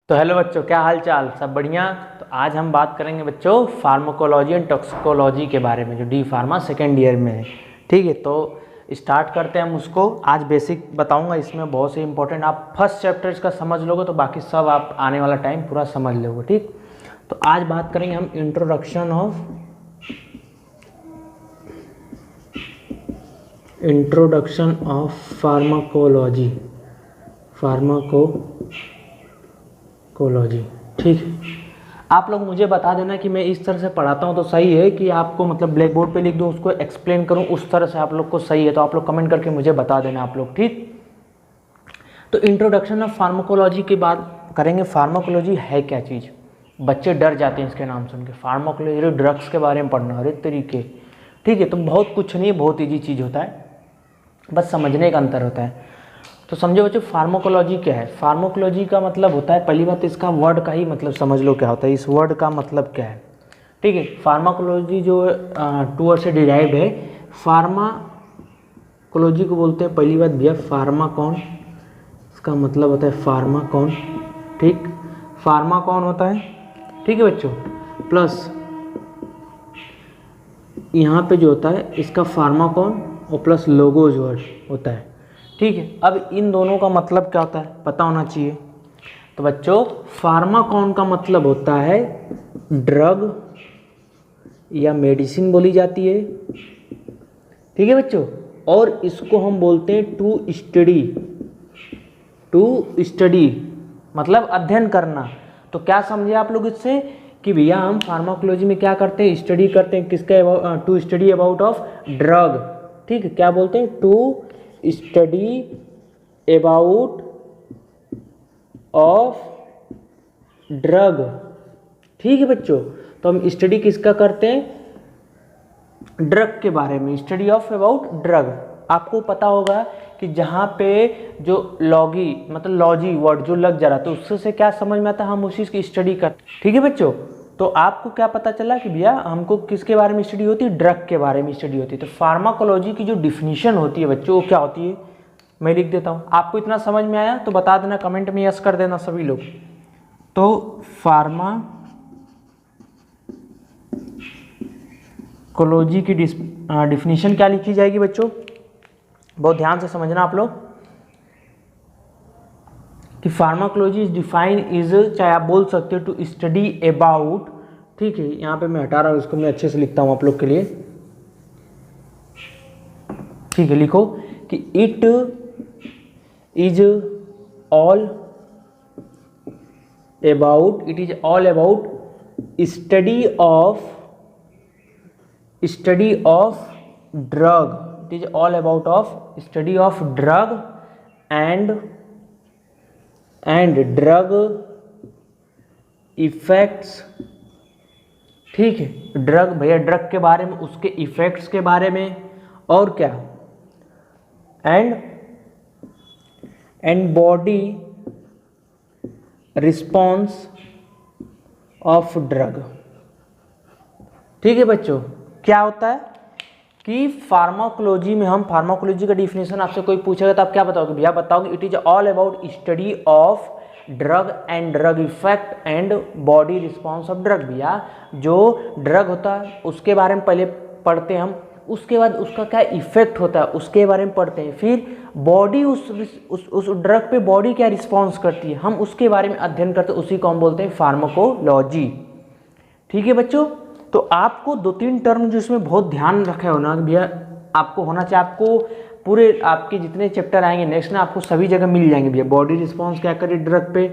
तो हेलो बच्चों, क्या हाल चाल? सब बढ़िया। तो आज हम बात करेंगे बच्चों फार्माकोलॉजी एंड टॉक्सिकोलॉजी के बारे में, जो डी फार्मा सेकेंड ईयर में है। ठीक है, तो स्टार्ट करते हैं हम उसको। आज बेसिक बताऊंगा, इसमें बहुत से इंपॉर्टेंट आप फर्स्ट चैप्टर का समझ लोगे तो बाकी सब आप आने वाला टाइम पूरा समझ लोगे। ठीक, तो आज बात करेंगे हम इंट्रोडक्शन ऑफ फार्माकोलॉजी। ठीक है, आप लोग मुझे बता देना कि मैं इस तरह से पढ़ाता हूँ तो सही है कि आपको मतलब ब्लैक बोर्ड पे लिख दूँ, उसको एक्सप्लेन करूँ उस तरह से आप लोग को सही है, तो आप लोग कमेंट करके मुझे बता देना आप लोग। ठीक, तो इंट्रोडक्शन ऑफ फार्माकोलॉजी की बात करेंगे। फार्माकोलॉजी है क्या चीज़? बच्चे डर जाते हैं इसके नाम सुन के। फार्माकोलॉजी ड्रग्स के बारे में पढ़ना, हर एक तरीके। ठीक है, तो बहुत कुछ नहीं, बहुत ईजी चीज़ होता है, बस समझने का अंतर होता है। तो समझो बच्चों, फार्माकोलॉजी क्या है? फार्माकोलॉजी का मतलब होता है, पहली बात इसका वर्ड का ही मतलब समझ लो क्या होता है। इस वर्ड का मतलब क्या है? ठीक है, फार्माकोलॉजी जो 2 वर्ड से डिराइव्ड है। फार्माकोलॉजी को बोलते हैं, पहली बात भैया फार्माकॉन, इसका मतलब होता है फार्माकॉन। ठीक, फार्माकॉन होता है, ठीक है बच्चों, प्लस यहाँ पे जो होता है इसका फार्माकॉन और प्लस लोगोज वर्ड होता है। ठीक है, अब इन दोनों का मतलब क्या होता है पता होना चाहिए। तो बच्चों, फार्माकॉन का मतलब होता है ड्रग या मेडिसिन बोली जाती है। ठीक है बच्चों, और इसको हम बोलते हैं टू स्टडी मतलब अध्ययन करना। तो क्या समझे आप लोग इससे कि भैया हम फार्माकोलॉजी में क्या करते हैं? स्टडी करते हैं किसका? To study about of drug. ठीक है, क्या बोलते हैं? To study about of drug. ठीक है बच्चों, तो हम स्टडी किसका करते हैं? ड्रग के बारे में, स्टडी ऑफ अबाउट ड्रग। आपको पता होगा कि जहाँ पे जो लॉगी मतलब लॉजी वर्ड जो लग जा रहा था उससे से क्या समझ में आता है, हम उसी की स्टडी करते। ठीक है बच्चों, तो आपको क्या पता चला कि भैया हमको किसके बारे में स्टडी होती है? ड्रग के बारे में स्टडी होती है। तो फार्माकोलॉजी की जो डिफिनीशन होती है बच्चों, वो क्या होती है? मैं लिख देता हूँ। आपको इतना समझ में आया तो बता देना, कमेंट में यस कर देना सभी लोग। तो फार्माकोलॉजी की डिफिनीशन क्या लिखी जाएगी बच्चों? बहुत ध्यान से समझना आप लोग कि फार्माकोलॉजी इज डिफाइन इज, चाहे आप बोल सकते हो टू स्टडी अबाउट। ठीक है, यहाँ पे मैं हटा रहा हूँ, इसको मैं अच्छे से लिखता हूँ आप लोग के लिए। ठीक है, लिखो कि it is all about study of drug. It is all about of study of drug and drug effects. ठीक है, ड्रग भैया ड्रग के बारे में, उसके इफेक्ट्स के बारे में, और क्या? And body response of drug. ठीक है बच्चों, क्या होता है कि फार्माकोलॉजी में हम फार्माकोलॉजी का डिफिनेशन आपसे कोई पूछेगा तो आप क्या बताओगे? भैया बताओगे it is all about study of drug and drug effect and body response of drug. भैया जो ड्रग होता है उसके बारे में पहले पढ़ते हैं हम, उसके बाद उसका क्या इफेक्ट होता है उसके बारे में पढ़ते हैं, फिर बॉडी उस ड्रग पे बॉडी क्या रिस्पॉन्स करती है हम उसके बारे में अध्ययन करते हैं, उसी को हम बोलते हैं फार्माकोलॉजी। ठीक है बच्चों, तो आपको 2-3 टर्म जो इसमें बहुत ध्यान रखे हो ना भैया, आपको होना चाहिए। आपको पूरे आपके जितने चैप्टर आएंगे नेक्स्ट ना, आपको सभी जगह मिल जाएंगे भैया। बॉडी रिस्पांस क्या करे ड्रग पे,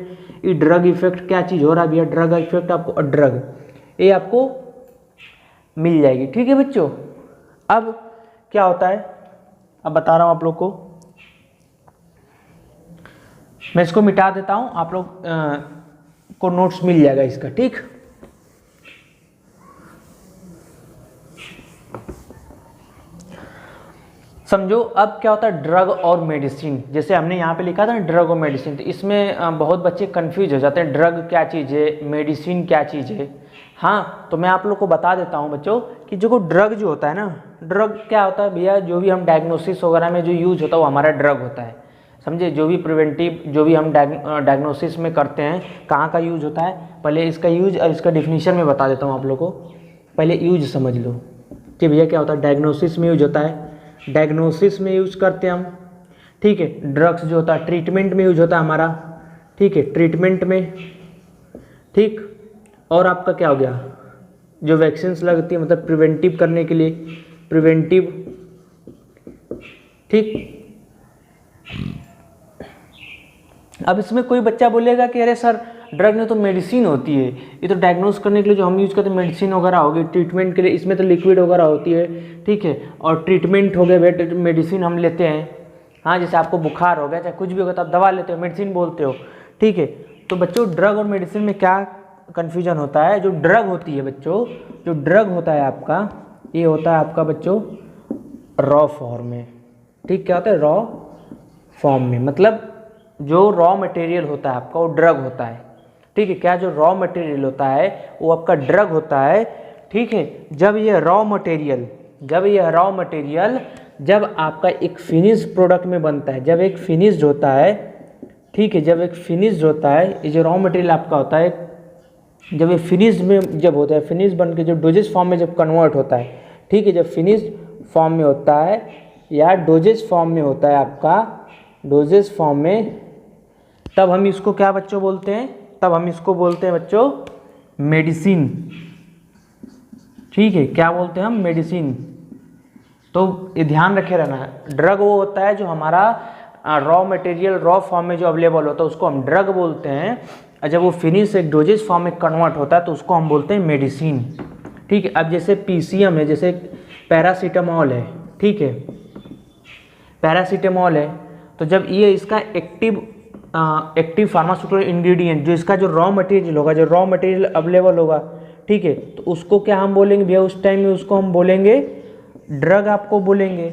ये ड्रग इफेक्ट क्या चीज़ हो रहा है भैया, ड्रग इफेक्ट आपको ड्रग, ये आपको मिल जाएगी। ठीक है बच्चों, अब क्या होता है अब बता रहा हूँ आप लोग को। मैं इसको मिटा देता हूँ, आप लोग को नोट्स मिल जाएगा इसका। ठीक, समझो अब क्या होता है ड्रग और मेडिसिन। जैसे हमने यहाँ पे लिखा था ना ड्रग और मेडिसिन, तो इसमें बहुत बच्चे कंफ्यूज हो जाते हैं, ड्रग क्या चीज़ है, मेडिसिन क्या चीज़ है। हाँ, तो मैं आप लोग को बता देता हूँ बच्चों कि जो ड्रग जो होता है ना, ड्रग क्या होता है भैया, जो भी हम डायग्नोसिस वगैरह में जो यूज होता है वो हमारा ड्रग होता है। समझे। जो भी प्रिवेंटिव, जो भी हम डायग्नोसिस में करते हैं, कहाँ का यूज होता है, पहले इसका यूज और इसका डिफिनीशन में बता देता हूँ आप लोगों को। पहले यूज समझ लो कि भैया क्या होता है। डायग्नोसिस में यूज होता है, डायग्नोसिस में यूज करते हैं हम, ठीक है। ड्रग्स जो होता है ट्रीटमेंट में यूज होता है हमारा, ठीक है, ट्रीटमेंट में, ठीक। और आपका क्या हो गया, जो वैक्सीन्स लगती है मतलब प्रिवेंटिव करने के लिए, प्रिवेंटिव, ठीक। अब इसमें कोई बच्चा बोलेगा कि अरे सर ड्रग में तो मेडिसिन होती है, ये तो डायग्नोस करने के लिए जो हम यूज़ करते हैं मेडिसिन वगैरह होगी, ट्रीटमेंट के लिए इसमें तो लिक्विड वगैरह होती है, ठीक है। और ट्रीटमेंट हो गया, मेडिसिन हम लेते हैं, हाँ, जैसे आपको बुखार हो गया चाहे कुछ भी होगा तो आप दवा लेते हो, मेडिसिन बोलते हो, ठीक है। तो बच्चों ड्रग और मेडिसिन में क्या कन्फ्यूजन होता है। जो ड्रग होती है बच्चों, जो ड्रग होता है आपका, ये होता है आपका बच्चों रॉ फॉर्म में, ठीक। क्या होता है, रॉ फॉर्म में, मतलब जो रॉ मटेरियल होता है आपका वो ड्रग होता है, ठीक है। क्या, जो रॉ मटेरियल होता है वो आपका ड्रग होता है, ठीक है। जब ये रॉ मटेरियल, जब आपका एक फिनिश प्रोडक्ट में बनता है, जब एक फिनिश्ड होता है, ठीक है, जब एक फिनिश्ड होता है, ये जो रॉ मटेरियल आपका होता है, जब ये फिनिश्ड में जब होता है, फिनिश बन के जब डोजेज फॉर्म में जब कन्वर्ट होता है, ठीक है, जब फिनिश्ड फॉर्म में होता है या डोजेज फॉर्म में होता है आपका, डोजेज फॉर्म में, तब हम इसको क्या बच्चों बोलते हैं, तब हम इसको बोलते हैं बच्चों मेडिसिन, ठीक है। क्या बोलते हैं हम, मेडिसिन। तो ये ध्यान रखे रहना है, ड्रग वो होता है जो हमारा रॉ मटेरियल रॉ फॉर्म में जो अवेलेबल होता है उसको हम ड्रग बोलते हैं, और जब वो फिनिश एक डोजेज फॉर्म में कन्वर्ट होता है तो उसको हम बोलते हैं मेडिसिन, ठीक है। अब जैसे पीसीएम है, जैसे पैरासीटामॉल है, ठीक है, पैरासीटामॉल है, तो जब ये इसका एक्टिव फार्मास्यूटिकल इंग्रेडिएंट, जो इसका जो रॉ मटेरियल होगा, जो रॉ मटेरियल अवेलेबल होगा, ठीक है, तो उसको क्या हम बोलेंगे भैया, उस टाइम में उसको हम बोलेंगे ड्रग, आपको बोलेंगे,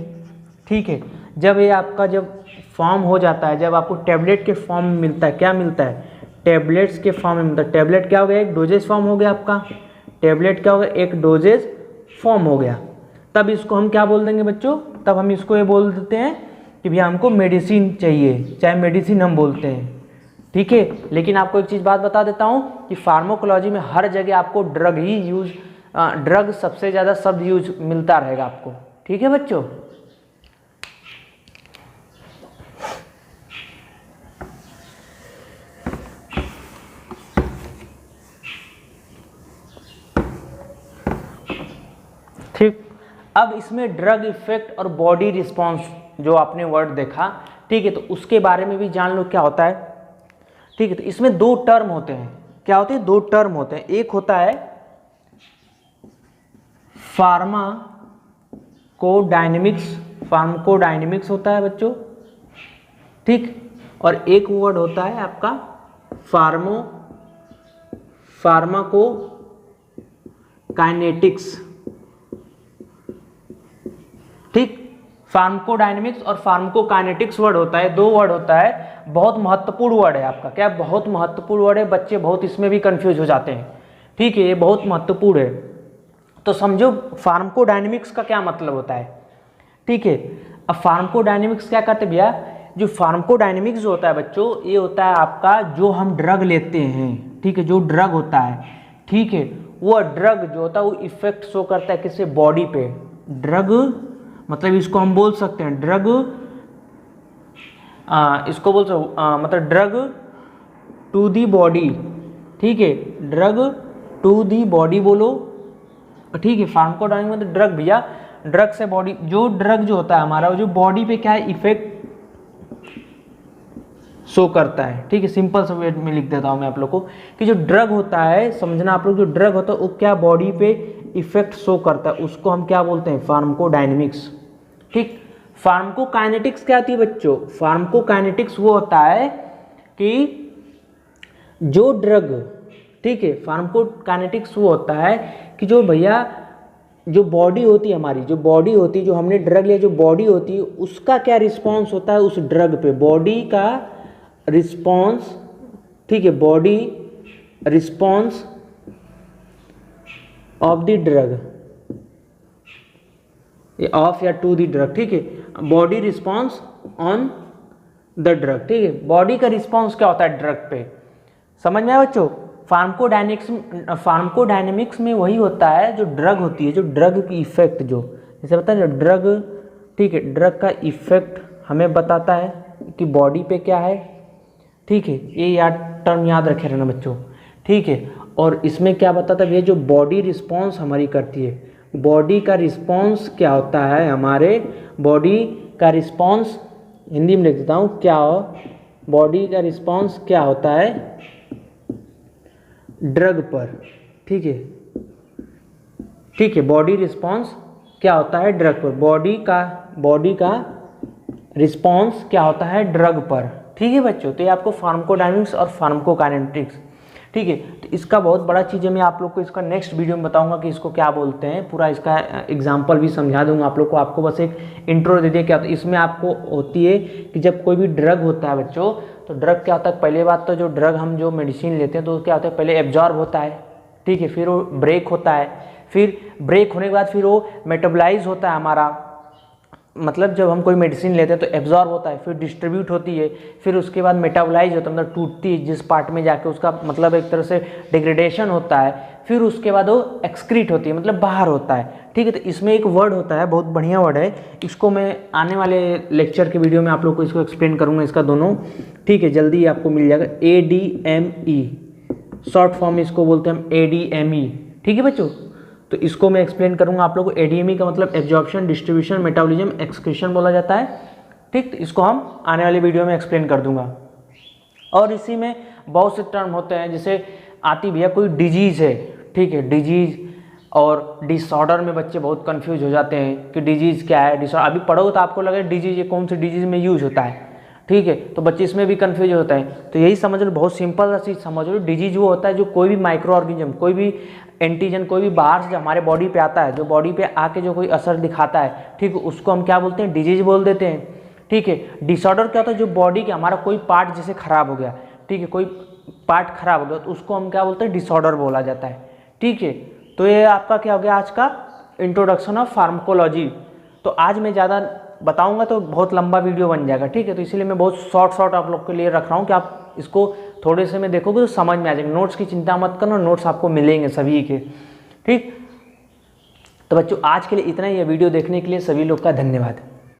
ठीक है। जब ये आपका जब फॉर्म हो जाता है, जब आपको टैबलेट के फॉर्म में मिलता है, क्या मिलता है, टैबलेट्स के फॉर्म में मिलता है। टैबलेट क्या हो गया, एक डोजेज फॉर्म हो गया आपका, टैबलेट क्या हो गया, एक डोजेज फॉर्म हो गया, तब इसको हम क्या बोल देंगे बच्चों, तब हम इसको ये बोल देते हैं कि भैया हमको मेडिसिन चाहिए, चाहे मेडिसिन हम बोलते हैं, ठीक है। लेकिन आपको एक चीज़ बात बता देता हूँ कि फार्माकोलॉजी में हर जगह आपको ड्रग ही यूज, ड्रग सबसे ज़्यादा शब्द यूज मिलता रहेगा आपको, ठीक है बच्चों। ठीक, अब इसमें ड्रग इफेक्ट और बॉडी रिस्पॉन्स जो आपने वर्ड देखा, ठीक है, तो उसके बारे में भी जान लो क्या होता है, ठीक है। तो इसमें दो टर्म होते हैं, क्या होते हैं, दो टर्म होते हैं। एक होता है फार्माकोडायनेमिक्स, फार्माकोडायनेमिक्स होता है बच्चों, ठीक। और एक वर्ड होता है आपका फार्माकोकाइनेटिक्स, ठीक। फार्माकोडायनेमिक्स और फार्माकोकाइनेटिक्स वर्ड होता है, दो वर्ड होता है, बहुत महत्वपूर्ण वर्ड है आपका, क्या बहुत महत्वपूर्ण वर्ड है, बच्चे बहुत इसमें भी कंफ्यूज हो जाते हैं, ठीक है, ये बहुत महत्वपूर्ण है। तो समझो फार्माकोडायनेमिक्स का क्या मतलब होता है, ठीक है। अब फार्माकोडायनेमिक्स क्या करते भैया, जो फार्माकोडायनेमिक्स जो होता है बच्चों, ये होता है आपका जो हम ड्रग लेते हैं, ठीक है, जो ड्रग होता है, ठीक है, वो ड्रग जो होता है वो इफेक्ट शो करता है किससे, बॉडी पे। ड्रग मतलब इसको हम बोल सकते हैं ड्रग, इसको बोल सकते मतलब ड्रग टू दी बॉडी, ठीक है, ड्रग टू दी बॉडी बोलो, ठीक है। फार्माकोडायनेमिक्स मतलब ड्रग भैया, ड्रग से बॉडी, जो ड्रग जो होता है हमारा वो जो बॉडी पे क्या है इफेक्ट शो करता है, ठीक है। सिंपल सा वेट में लिख देता हूँ मैं आप लोग को कि जो ड्रग होता है, समझना आप लोग, जो ड्रग होता है वो क्या बॉडी पे इफेक्ट शो करता है, उसको हम क्या बोलते हैं, फार्माकोडायनेमिक्स, ठीक। फार्माकोकाइनेटिक्स क्या होती है बच्चों, फार्माकोकाइनेटिक्स वो होता है कि जो ड्रग, ठीक है, फार्माकोकाइनेटिक्स वो होता है कि जो भैया जो बॉडी होती है हमारी, जो बॉडी होती है, जो हमने ड्रग लिया, जो बॉडी होती है उसका क्या रिस्पॉन्स होता है उस ड्रग पे, बॉडी का रिस्पॉन्स, ठीक है, body response of the drug, of या टू द ड्रग, ठीक है, body response on the drug, ठीक है। बॉडी का रिस्पॉन्स क्या होता है ड्रग पे, समझ में आया बच्चों। फार्माकोडायनेमिक्स में वही होता है जो ड्रग होती है, जो ड्रग की इफेक्ट, जो जैसे बताया जो ड्रग, ठीक है, ड्रग का इफेक्ट हमें बताता है कि बॉडी पे क्या है, ठीक है, ये टर्म याद रखे रहना बच्चों, ठीक है। और इसमें क्या बताता है, ये जो बॉडी रिस्पॉन्स हमारी करती है, बॉडी का रिस्पॉन्स क्या होता है, हमारे बॉडी का रिस्पॉन्स, हिंदी में लिख देता हूँ, क्या हो बॉडी का रिस्पॉन्स क्या होता है ड्रग पर, ठीक है, ठीक है। बॉडी रिस्पॉन्स क्या होता है ड्रग पर, बॉडी का रिस्पॉन्स क्या होता है ड्रग पर, ठीक है बच्चों। तो ये आपको फार्माकोडायनेमिक्स और फार्माकोकाइनेटिक्स, ठीक है। तो इसका बहुत बड़ा चीज़ है, मैं आप लोग को इसका नेक्स्ट वीडियो में बताऊंगा कि इसको क्या बोलते हैं, पूरा इसका एग्जांपल भी समझा दूंगा आप लोग को। आपको बस एक इंट्रो दे दिया क्या होता है इसमें। आपको होती है कि जब कोई भी ड्रग होता है बच्चों, तो ड्रग क्या होता है, पहले बात तो जो ड्रग हम जो मेडिसिन लेते हैं तो क्या होता है, पहले एब्जॉर्ब होता है, ठीक है, फिर वो ब्रेक होता है, फिर ब्रेक होने के बाद फिर वो मेटाबोलाइज होता है हमारा, मतलब जब हम कोई मेडिसिन लेते हैं तो एब्जॉर्ब होता है, फिर डिस्ट्रीब्यूट होती है, फिर उसके बाद मेटाबोलाइज होता है, मतलब टूटती है जिस पार्ट में जाके, उसका मतलब एक तरह से डिग्रेडेशन होता है, फिर उसके बाद वो एक्सक्रीट होती है, मतलब बाहर होता है, ठीक है। तो इसमें एक वर्ड होता है, बहुत बढ़िया वर्ड है, इसको मैं आने वाले लेक्चर के वीडियो में आप लोग को इसको एक्सप्लेन करूँगा, इसका दोनों, ठीक है, जल्दी आपको मिल जाएगा। ADME शॉर्ट फॉर्म इसको बोलते हैं हम, ADME, ठीक है बच्चों। तो इसको मैं एक्सप्लेन करूंगा आप लोगों को। ADME का मतलब एब्जॉर्प्शन, डिस्ट्रीब्यूशन, मेटाबॉलिज्म, एक्सक्रीशन बोला जाता है, ठीक। तो इसको हम आने वाले वीडियो में एक्सप्लेन कर दूंगा। और इसी में बहुत से टर्म होते हैं, जैसे आती भैया कोई डिजीज़ है, ठीक है, डिजीज़ और डिसऑर्डर में बच्चे बहुत कंफ्यूज हो जाते हैं कि डिजीज़ क्या है, डिसऑर्डर अभी पढ़ोगे तो आपको लगे डिजीज़ ये कौन सी डिजीज़ में यूज होता है, ठीक है। तो बच्चे इसमें भी कंफ्यूज होता है। तो यही समझ लो, बहुत सिंपल सा चीज़ समझ लो, डिजीज वो होता है जो कोई भी माइक्रो ऑर्गेनिज्म, कोई भी एंटीजन, कोई भी बाहर से जो हमारे बॉडी पे आता है, जो बॉडी पे आके जो कोई असर दिखाता है, ठीक है, उसको हम क्या बोलते हैं, डिजीज बोल देते हैं, ठीक है। डिसऑर्डर क्या होता है, जो बॉडी के हमारा कोई पार्ट जैसे खराब हो गया, ठीक है, कोई पार्ट खराब हो गया तो उसको हम क्या बोलते हैं, डिसऑर्डर बोला जाता है, ठीक है। तो ये आपका क्या हो गया आज का इंट्रोडक्शन ऑफ फार्माकोलॉजी। तो आज मैं ज़्यादा बताऊंगा तो बहुत लंबा वीडियो बन जाएगा, ठीक है। तो इसीलिए मैं बहुत शॉर्ट आप लोग के लिए रख रहा हूँ कि आप इसको थोड़े से में देखोगे तो समझ में आ जाएगा। नोट्स की चिंता मत करना, नोट्स आपको मिलेंगे सभी के, ठीक। तो बच्चों आज के लिए इतना ही है, वीडियो देखने के लिए सभी लोग का धन्यवाद।